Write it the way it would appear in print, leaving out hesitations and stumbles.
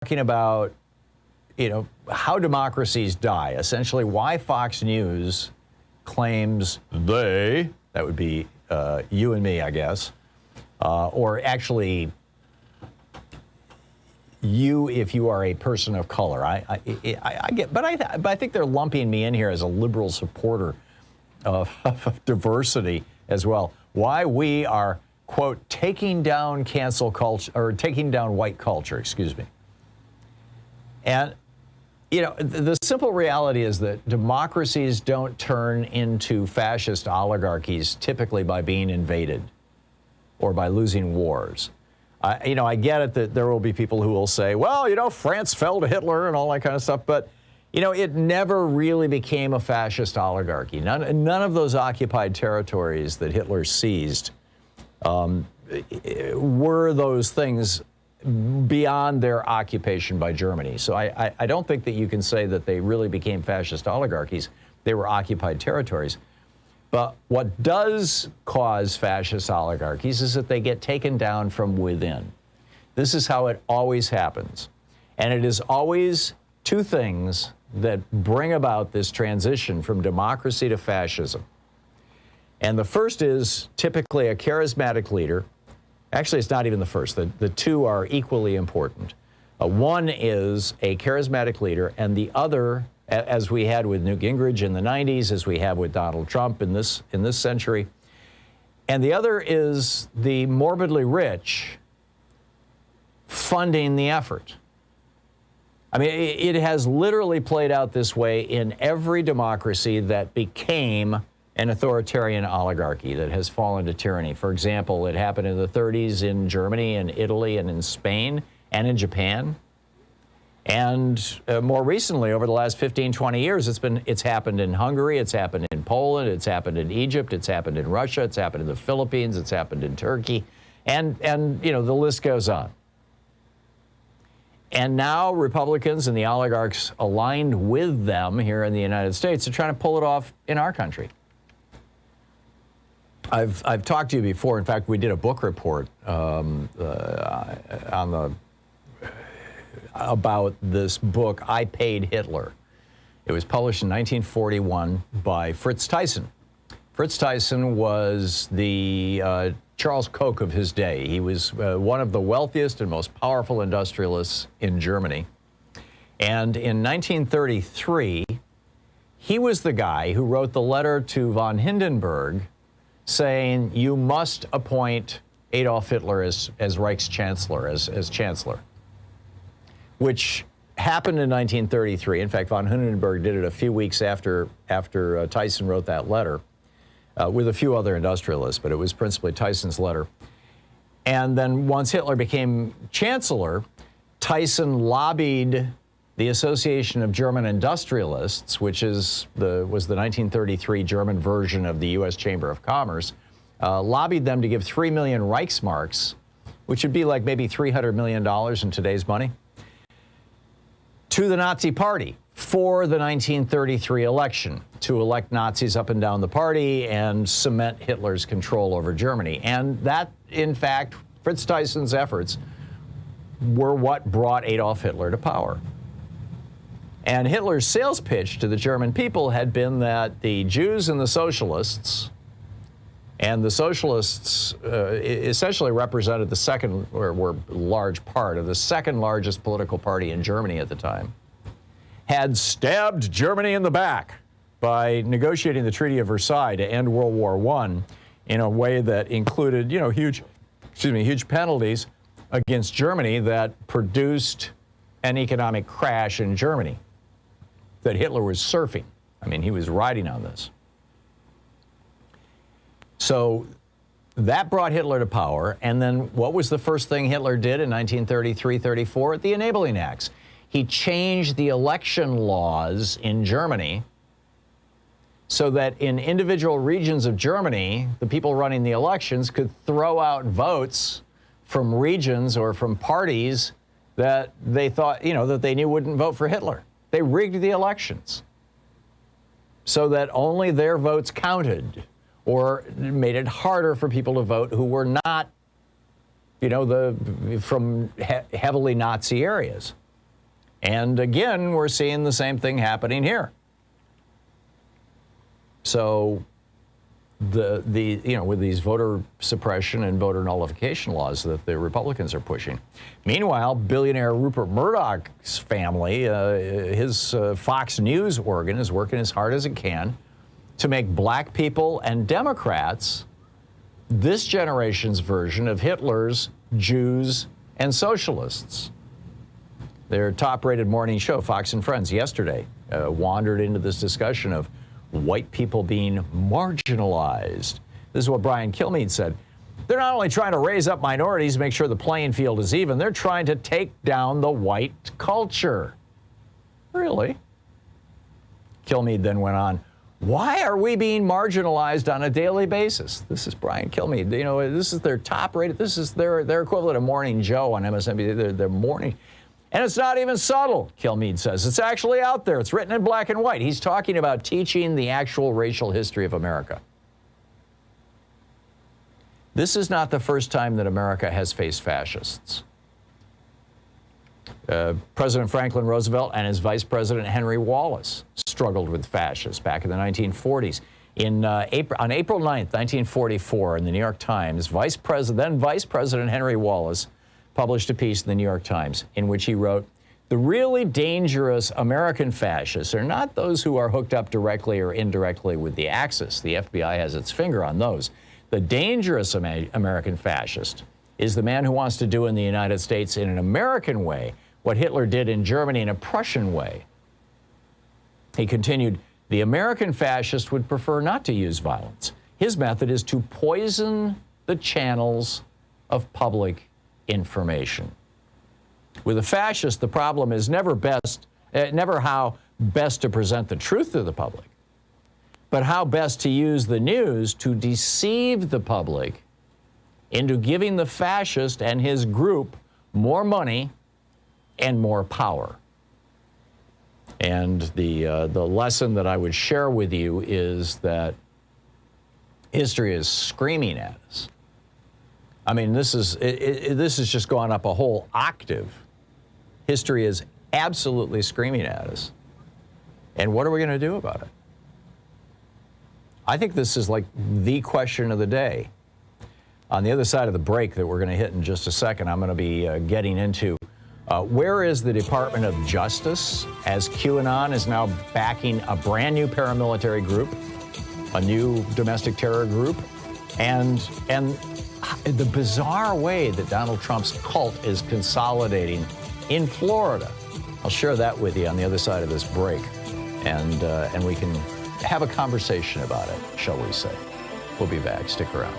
talking about, how democracies die, essentially why Fox News claims that would be you and me, I guess, or actually you if you are a person of color. I get, but I think they're lumping me in here as a liberal supporter of diversity as well. Why we are, quote, taking down cancel culture, or taking down white culture, excuse me. And, the simple reality is that democracies don't turn into fascist oligarchies typically by being invaded or by losing wars. I get it that there will be people who will say, well, France fell to Hitler and all that kind of stuff, but, it never really became a fascist oligarchy. None of those occupied territories that Hitler seized were those things beyond their occupation by Germany. So I don't think that you can say that they really became fascist oligarchies. They were occupied territories. But what does cause fascist oligarchies is that they get taken down from within. This is how it always happens. And it is always two things that bring about this transition from democracy to fascism. And the first is typically a charismatic leader. Actually, it's not even the first. The two are equally important. One is a charismatic leader, and the other, as we had with Newt Gingrich in the 90s, as we have with Donald Trump in this century, and the other is the morbidly rich funding the effort. I mean, it has literally played out this way in every democracy that became an authoritarian oligarchy that has fallen to tyranny. For example, it happened in the 30s in Germany and Italy and in Spain and in Japan. And more recently, over the last 15, 20 years, it's happened in Hungary, it's happened in Poland, it's happened in Egypt, it's happened in Russia, it's happened in the Philippines, it's happened in Turkey, and the list goes on. And now Republicans and the oligarchs aligned with them here in the United States are trying to pull it off in our country. I've talked to you before. In fact, we did a book report about this book, I Paid Hitler. It was published in 1941 by Fritz Thyssen. Fritz Thyssen was the Charles Koch of his day. He was one of the wealthiest and most powerful industrialists in Germany. And in 1933, he was the guy who wrote the letter to von Hindenburg saying, you must appoint Adolf Hitler as Reichschancellor, as Chancellor, which happened in 1933. In fact, von Hindenburg did it a few weeks after Thyssen wrote that letter, with a few other industrialists, but it was principally Thyssen's letter. And then once Hitler became Chancellor, Thyssen lobbied the Association of German Industrialists, which was the 1933 German version of the U.S. Chamber of Commerce, lobbied them to give 3 million Reichsmarks, which would be like maybe $300 million in today's money, to the Nazi Party for the 1933 election, to elect Nazis up and down the party and cement Hitler's control over Germany. And that, in fact, Fritz Thyssen's efforts were what brought Adolf Hitler to power. And Hitler's sales pitch to the German people had been that the Jews and the socialists essentially represented the second, or were a large part of the second largest political party in Germany at the time, had stabbed Germany in the back by negotiating the Treaty of Versailles to end World War I in a way that included, huge penalties against Germany that produced an economic crash in Germany that Hitler was surfing. I mean, he was riding on this. So that brought Hitler to power. And then what was the first thing Hitler did in 1933-34? The Enabling Acts. He changed the election laws in Germany so that in individual regions of Germany, the people running the elections could throw out votes from regions or from parties that they thought, that they knew wouldn't vote for Hitler. They rigged the elections so that only their votes counted, or made it harder for people to vote who were not, from heavily Nazi areas. And again, we're seeing the same thing happening here. So with these voter suppression and voter nullification laws that the Republicans are pushing. Meanwhile, billionaire Rupert Murdoch's family, his Fox News organ, is working as hard as it can to make black people and Democrats this generation's version of Hitler's Jews and socialists. Their top-rated morning show, Fox and Friends, yesterday wandered into this discussion of white people being marginalized. This is what Brian Kilmeade said. They're not only trying to raise up minorities, make sure the playing field is even, they're trying to take down the white culture. Really? Kilmeade then went on, why are we being marginalized on a daily basis? This is Brian Kilmeade. You know, this is their top rated, this is their equivalent of Morning Joe on MSNBC, their morning. And it's not even subtle, Kilmeade says. It's actually out there. It's written in black and white. He's talking about teaching the actual racial history of America. This is not the first time that America has faced fascists. President Franklin Roosevelt and his Vice President Henry Wallace struggled with fascists back in the 1940s. On April 9th, 1944, in the New York Times, then Vice President Henry Wallace published a piece in the New York Times in which he wrote, the really dangerous American fascists are not those who are hooked up directly or indirectly with the Axis. The FBI has its finger on those. The dangerous American fascist is the man who wants to do in the United States in an American way what Hitler did in Germany in a Prussian way. He continued, the American fascist would prefer not to use violence. His method is to poison the channels of public information. With a fascist, the problem is never how best to present the truth to the public, but how best to use the news to deceive the public into giving the fascist and his group more money and more power. And the lesson that I would share with you is that history is screaming at us. I mean, this has just gone up a whole octave. History is absolutely screaming at us. And what are we going to do about it? I think this is like the question of the day. On the other side of the break that we're going to hit in just a second, I'm going to be getting into where is the Department of Justice as QAnon is now backing a brand new paramilitary group, a new domestic terror group, and the bizarre way that Donald Trump's cult is consolidating in Florida. I'll share that with you on the other side of this break, and we can have a conversation about it, shall we say. We'll be back. Stick around.